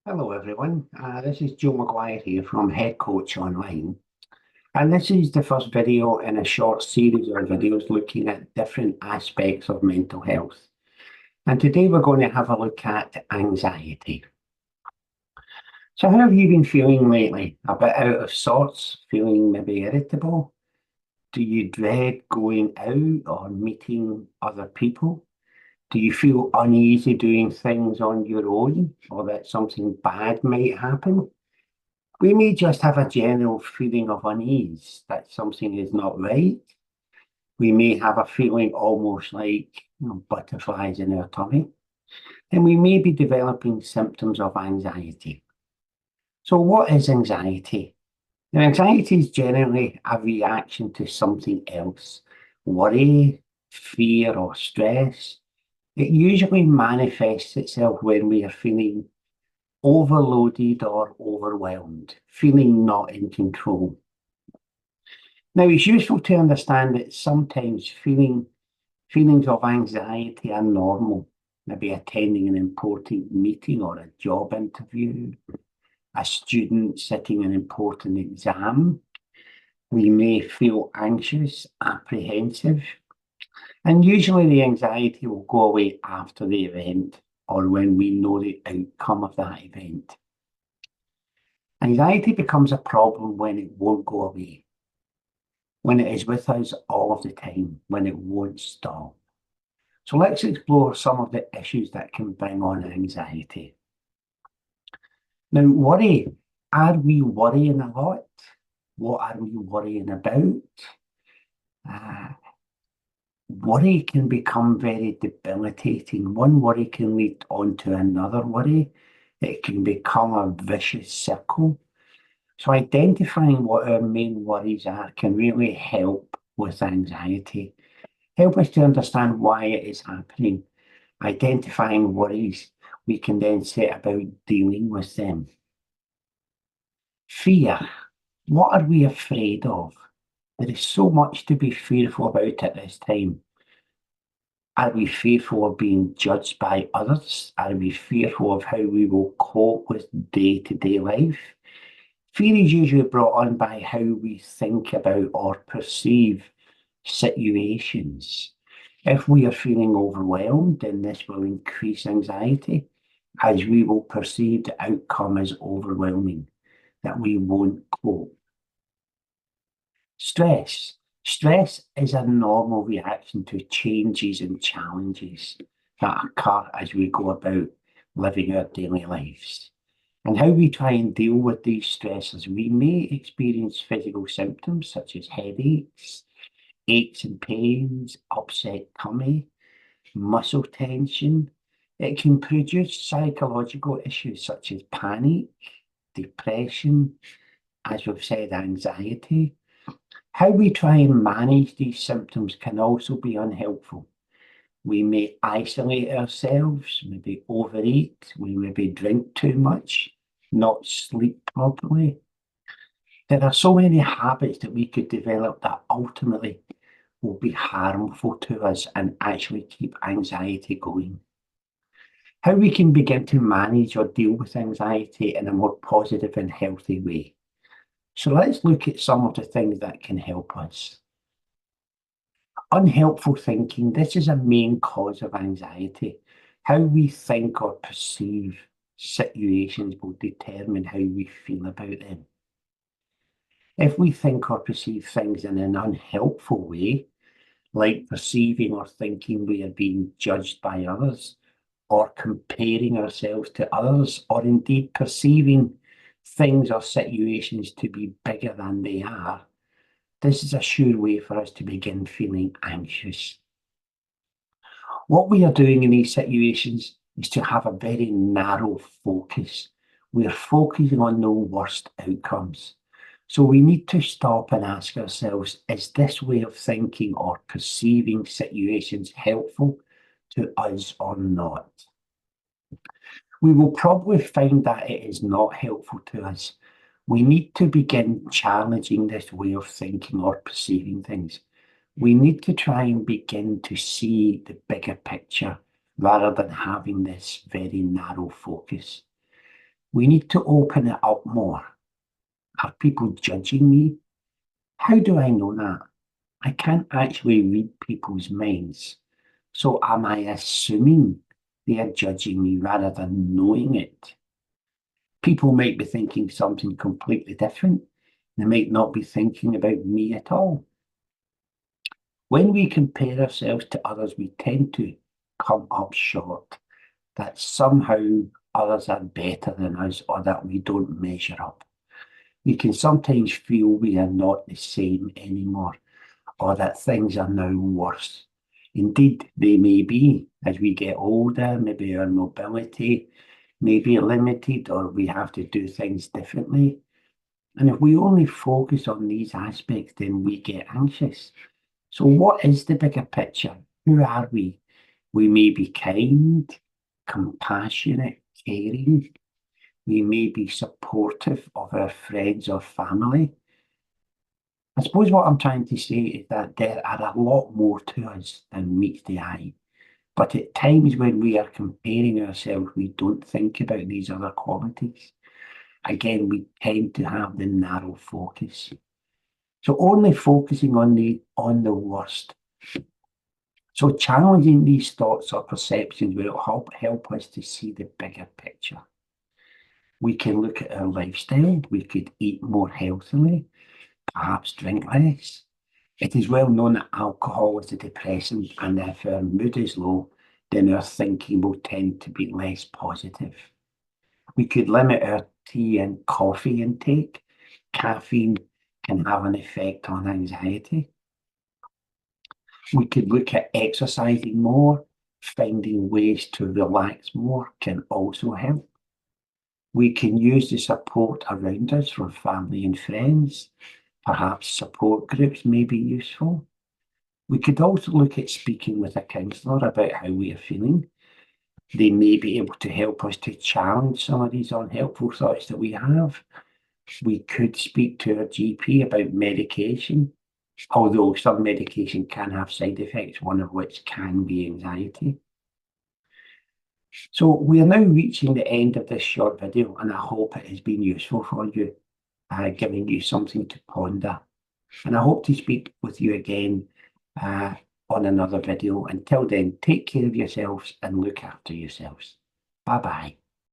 Hello everyone, this is Joe Maguire here from Head Coach Online, and this is the first video in a short series of videos looking at different aspects of mental health. And today we're going to have a look at anxiety. So how have you been feeling lately? A bit out of sorts, feeling maybe irritable? Do you dread going out or meeting other people? Do you feel uneasy doing things on your own or that something bad might happen? We may just have a general feeling of unease that something is not right. We may have a feeling almost like butterflies in our tummy, and we may be developing symptoms of anxiety. So, what is anxiety? Now, anxiety is generally a reaction to something else, worry, fear, or stress. It usually manifests itself when we are feeling overloaded or overwhelmed, feeling not in control. Now, it's useful to understand that sometimes feelings of anxiety are normal, maybe attending an important meeting or a job interview, a student sitting an important exam. We may feel anxious, apprehensive, and usually the anxiety will go away after the event or when we know the outcome of that event. Anxiety becomes a problem when it won't go away, when it is with us all of the time, when it won't stop. So let's explore some of the issues that can bring on anxiety. Now, worry. Are we worrying a lot? What are we worrying about? Uh, Worry can become very debilitating. One worry can lead on to another worry. It can become a vicious circle. So identifying what our main worries are can really help with anxiety. Help us to understand why it is happening. Identifying worries, we can then set about dealing with them. Fear. What are we afraid of? There is so much to be fearful about at this time. Are we fearful of being judged by others? Are we fearful of how we will cope with day-to-day life? Fear is usually brought on by how we think about or perceive situations. If we are feeling overwhelmed, then this will increase anxiety as we will perceive the outcome as overwhelming, that we won't cope. Stress. Stress is a normal reaction to changes and challenges that occur as we go about living our daily lives. And how we try and deal with these stresses, we may experience physical symptoms such as headaches, aches and pains, upset tummy, muscle tension. It can produce psychological issues such as panic, depression, as we've said, anxiety. How we try and manage these symptoms can also be unhelpful. We may isolate ourselves, maybe overeat, we maybe drink too much, not sleep properly. There are so many habits that we could develop that ultimately will be harmful to us and actually keep anxiety going. How we can begin to manage or deal with anxiety in a more positive and healthy way. So let's look at some of the things that can help us. Unhelpful thinking, this is a main cause of anxiety. How we think or perceive situations will determine how we feel about them. If we think or perceive things in an unhelpful way, like perceiving or thinking we are being judged by others, or comparing ourselves to others, or indeed perceiving things or situations to be bigger than they are, this is a sure way for us to begin feeling anxious. What we are doing in these situations is to have a very narrow focus. We are focusing on the worst outcomes. So we need to stop and ask ourselves, is this way of thinking or perceiving situations helpful to us or not? We will probably find that it is not helpful to us. We need to begin challenging this way of thinking or perceiving things. We need to try and begin to see the bigger picture rather than having this very narrow focus. We need to open it up more. Are people judging me? How do I know that? I can't actually read people's minds. So am I assuming they are judging me rather than knowing it? People might be thinking something completely different. They might not be thinking about me at all. When we compare ourselves to others, we tend to come up short, that somehow others are better than us or that we don't measure up. We can sometimes feel we are not the same anymore or that things are now worse. Indeed, they may be as we get older, maybe our mobility may be limited or we have to do things differently. And if we only focus on these aspects, then we get anxious. So, what is the bigger picture? Who are we? We may be kind, compassionate, caring. We may be supportive of our friends or family. I suppose what I'm trying to say is that there are a lot more to us than meets the eye. But at times when we are comparing ourselves, we don't think about these other qualities. Again, we tend to have the narrow focus. So only focusing on the worst. So challenging these thoughts or perceptions will help us to see the bigger picture. We can look at our lifestyle. We could eat more healthily, perhaps drink less. It is well known that alcohol is a depressant, and if our mood is low, then our thinking will tend to be less positive. We could limit our tea and coffee intake. Caffeine can have an effect on anxiety. We could look at exercising more. Finding ways to relax more can also help. We can use the support around us from family and friends. Perhaps support groups may be useful. We could also look at speaking with a counsellor about how we are feeling. They may be able to help us to challenge some of these unhelpful thoughts that we have. We could speak to our GP about medication, although some medication can have side effects, one of which can be anxiety. So we are now reaching the end of this short video, and I hope it has been useful for you, giving you something to ponder. And I hope to speak with you again on another video. Until then, take care of yourselves and look after yourselves. Bye-bye.